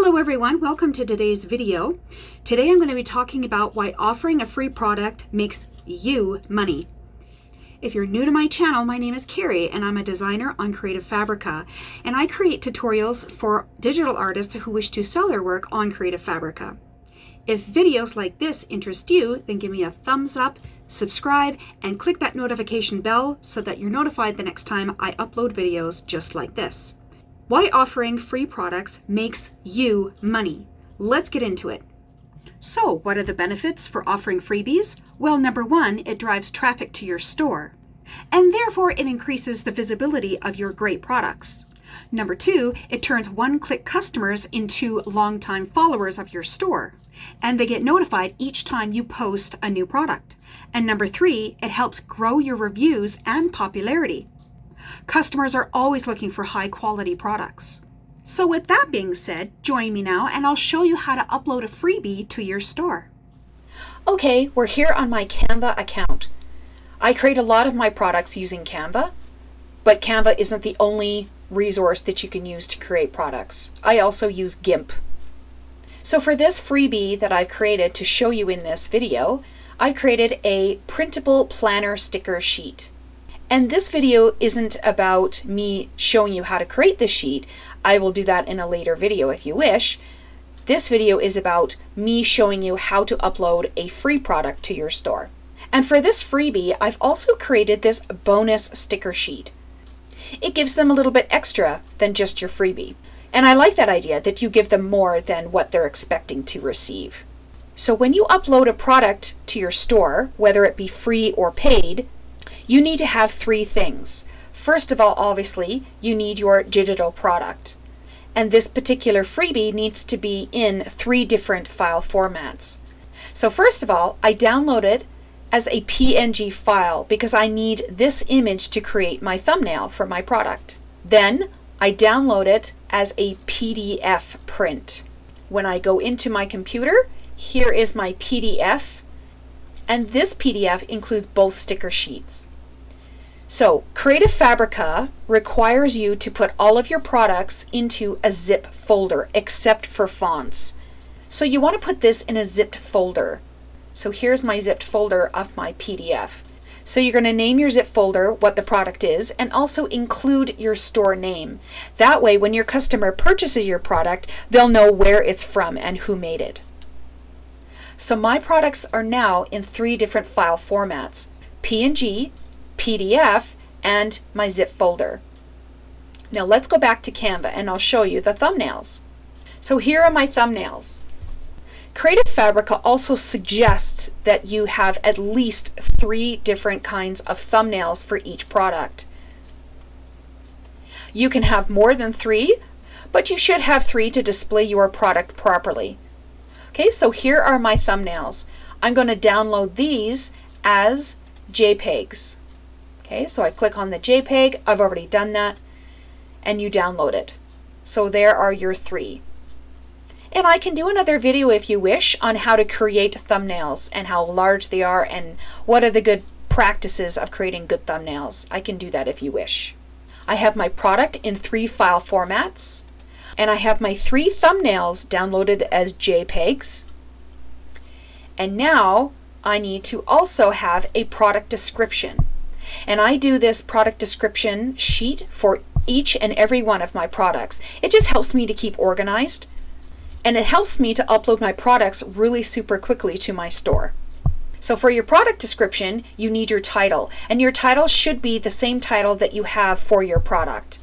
Hello everyone, welcome to today's video. Today I'm going to be talking about why offering a free product makes you money. If you're new to my channel, my name is Kerry and I'm a designer on Creative Fabrica, and I create tutorials for digital artists who wish to sell their work on Creative Fabrica. If videos like this interest you, then give me a thumbs up, subscribe, and click that notification bell so that you're notified the next time I upload videos just like this. Why offering free products makes you money. Let's get into it. So, what are the benefits for offering freebies? Well, number one, it drives traffic to your store, and therefore it increases the visibility of your great products. Number two, it turns one-click customers into longtime followers of your store, and they get notified each time you post a new product. And number three, it helps grow your reviews and popularity. Customers are always looking for high quality products. So with that being said, join me now and I'll show you how to upload a freebie to your store. Okay, we're here on my Canva account. I create a lot of my products using Canva, but Canva isn't the only resource that you can use to create products. I also use GIMP. So for this freebie that I've created to show you in this video, I created a printable planner sticker sheet. And this video isn't about me showing you how to create the sheet. I will do that in a later video if you wish. This video is about me showing you how to upload a free product to your store. And for this freebie, I've also created this bonus sticker sheet. It gives them a little bit extra than just your freebie. And I like that idea that you give them more than what they're expecting to receive. So when you upload a product to your store, whether it be free or paid, you need to have three things. First of all, obviously, you need your digital product. And this particular freebie needs to be in 3 different file formats. So first of all, I download it as a PNG file because I need this image to create my thumbnail for my product. Then I download it as a PDF print. When I go into my computer, here is my PDF, and this PDF includes both sticker sheets. So Creative Fabrica requires you to put all of your products into a zip folder except for fonts. So you want to put this in a zipped folder. So here's my zipped folder of my PDF. So you're going to name your zip folder what the product is and also include your store name. That way when your customer purchases your product, they'll know where it's from and who made it. So my products are now in 3 different file formats: PNG, PDF, and my zip folder. Now let's go back to Canva and I'll show you the thumbnails. So here are my thumbnails. Creative Fabrica also suggests that you have at least 3 different kinds of thumbnails for each product. You can have more than 3, but you should have 3 to display your product properly. Okay, so here are my thumbnails. I'm going to download these as JPEGs. Okay, so I click on the JPEG, I've already done that, and you download it. So there are your 3. And I can do another video if you wish on how to create thumbnails and how large they are and what are the good practices of creating good thumbnails. I can do that if you wish. I have my product in 3 file formats, and I have my 3 thumbnails downloaded as JPEGs. And now I need to also have a product description. And I do this product description sheet for each and every one of my products. It just helps me to keep organized, and it helps me to upload my products really super quickly to my store. So for your product description, you need your title, and your title should be the same title that you have for your product.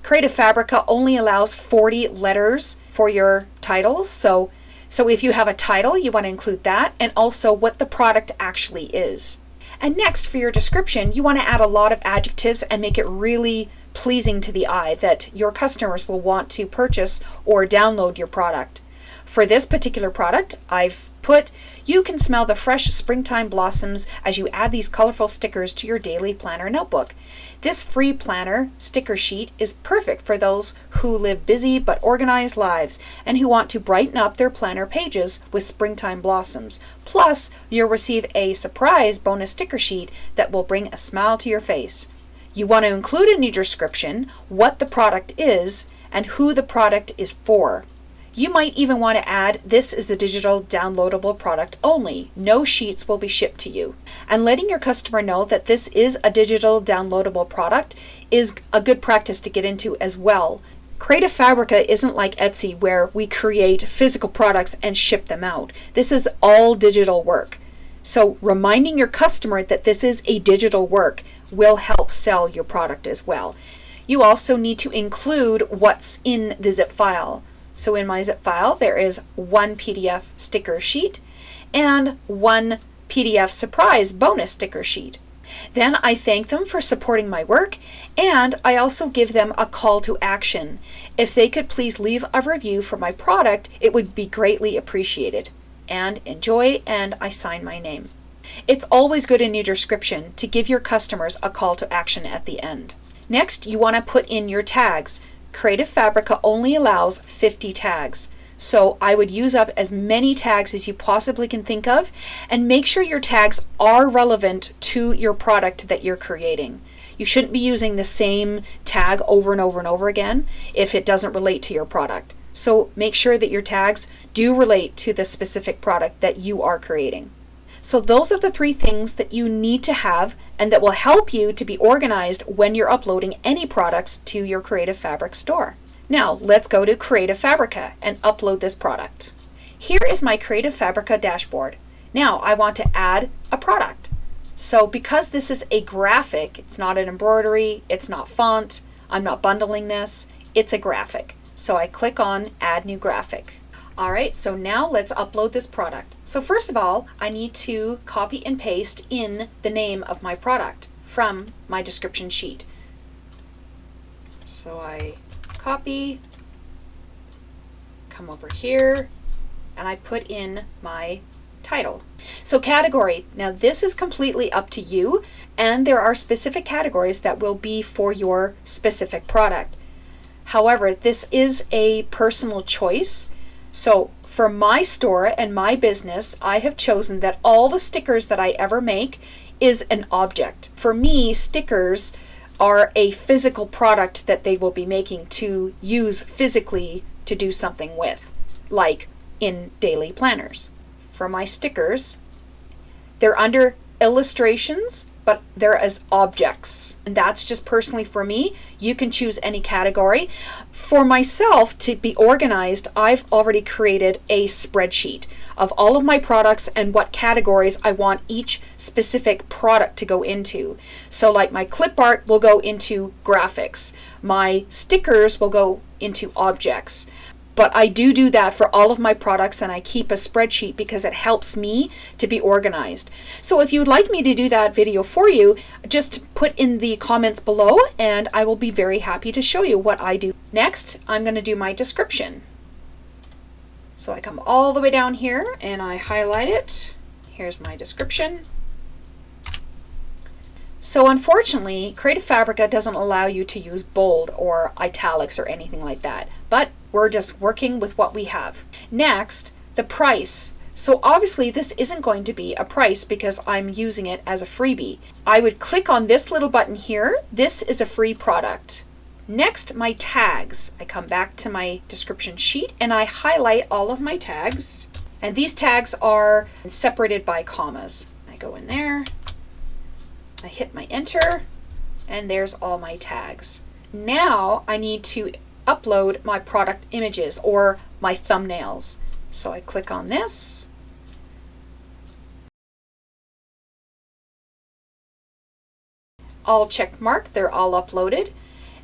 Creative Fabrica only allows 40 letters for your titles, so if you have a title, you want to include that, and also what the product actually is. And next, for your description, you want to add a lot of adjectives and make it really pleasing to the eye that your customers will want to purchase or download your product. For this particular product, I've put, you can smell the fresh springtime blossoms as you add these colorful stickers to your daily planner notebook. This free planner sticker sheet is perfect for those who live busy but organized lives and who want to brighten up their planner pages with springtime blossoms. Plus, you'll receive a surprise bonus sticker sheet that will bring a smile to your face. You want to include in your description what the product is and who the product is for. You might even want to add, this is a digital downloadable product only. No sheets will be shipped to you. And letting your customer know that this is a digital downloadable product is a good practice to get into as well. Creative Fabrica isn't like Etsy where we create physical products and ship them out. This is all digital work. So reminding your customer that this is a digital work will help sell your product as well. You also need to include what's in the zip file. So in my zip file, there is one PDF sticker sheet and one PDF surprise bonus sticker sheet. Then I thank them for supporting my work, and I also give them a call to action. If they could please leave a review for my product, it would be greatly appreciated. And enjoy, and I sign my name. It's always good in your description to give your customers a call to action at the end. Next, you want to put in your tags. Creative Fabrica only allows 50 tags. So I would use up as many tags as you possibly can think of, and make sure your tags are relevant to your product that you're creating. You shouldn't be using the same tag over and over and over again if it doesn't relate to your product. So make sure that your tags do relate to the specific product that you are creating. So those are the 3 things that you need to have and that will help you to be organized when you're uploading any products to your Creative Fabric store. Now let's go to Creative Fabrica and upload this product. Here is my Creative Fabrica dashboard. Now I want to add a product. So because this is a graphic, it's not an embroidery, it's not font, I'm not bundling this, it's a graphic. So I click on Add New Graphic. All right, so now let's upload this product. So first of all, I need to copy and paste in the name of my product from my description sheet. So I copy, come over here, and I put in my title. So category, now this is completely up to you, and there are specific categories that will be for your specific product. However, this is a personal choice. So for my store and my business, I have chosen that all the stickers that I ever make is an object. For me, stickers are a physical product that they will be making to use physically to do something with, like in daily planners. For my stickers, they're under illustrations, but they're as objects. And that's just personally for me. You can choose any category. For myself to be organized, I've already created a spreadsheet of all of my products and what categories I want each specific product to go into. So like my clip art will go into graphics. My stickers will go into objects. But I do that for all of my products, and I keep a spreadsheet because it helps me to be organized. So if you'd like me to do that video for you, just put in the comments below and I will be very happy to show you what I do. Next, I'm going to do my description. So I come all the way down here and I highlight it. Here's my description. So unfortunately, Creative Fabrica doesn't allow you to use bold or italics or anything like that, but we're just working with what we have. Next, the price. So obviously this isn't going to be a price because I'm using it as a freebie. I would click on this little button here. This is a free product. Next, my tags. I come back to my description sheet and I highlight all of my tags. And these tags are separated by commas. I go in there, I hit my enter, and there's all my tags. Now I need to upload my product images or my thumbnails. So I click on this. All check mark, they're all uploaded.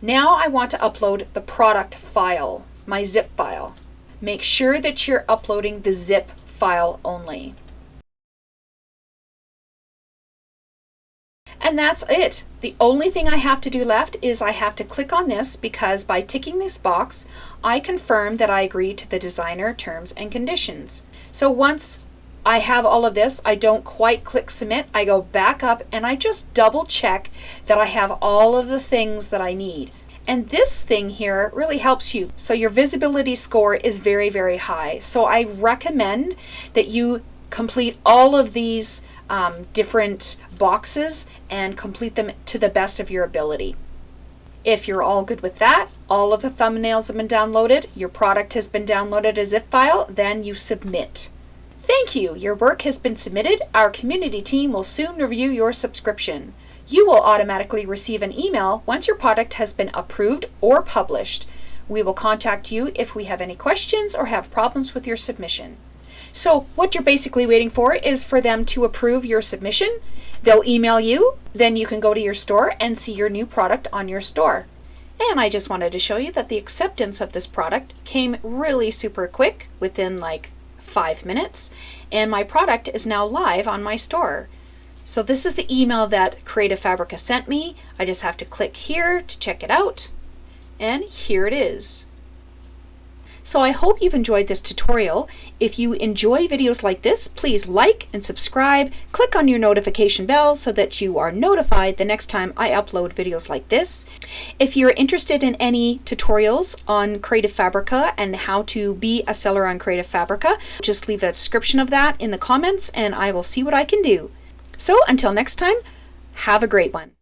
Now I want to upload the product file, my zip file. Make sure that you're uploading the zip file only. And that's it. The only thing I have to do left is I have to click on this, because by ticking this box, I confirm that I agree to the designer terms and conditions. So once I have all of this, I don't quite click submit. I go back up and I just double check that I have all of the things that I need. And this thing here really helps you. So your visibility score is very, very high. So I recommend that you complete all of these different boxes and complete them to the best of your ability. If you're all good with that, all of the thumbnails have been downloaded, your product has been downloaded as zip file, then you submit. Thank you, your work has been submitted. Our community team will soon review your subscription. You will automatically receive an email once your product has been approved or published. We will contact you if we have any questions or have problems with your submission. So what you're basically waiting for is for them to approve your submission. They'll email you, then you can go to your store and see your new product on your store. And I just wanted to show you that the acceptance of this product came really super quick, within like 5 minutes, and my product is now live on my store. So this is the email that Creative Fabrica sent me. I just have to click here to check it out, and here it is. So I hope you've enjoyed this tutorial. If you enjoy videos like this, please like and subscribe. Click on your notification bell so that you are notified the next time I upload videos like this. If you're interested in any tutorials on Creative Fabrica and how to be a seller on Creative Fabrica, just leave a description of that in the comments and I will see what I can do. So until next time, have a great one.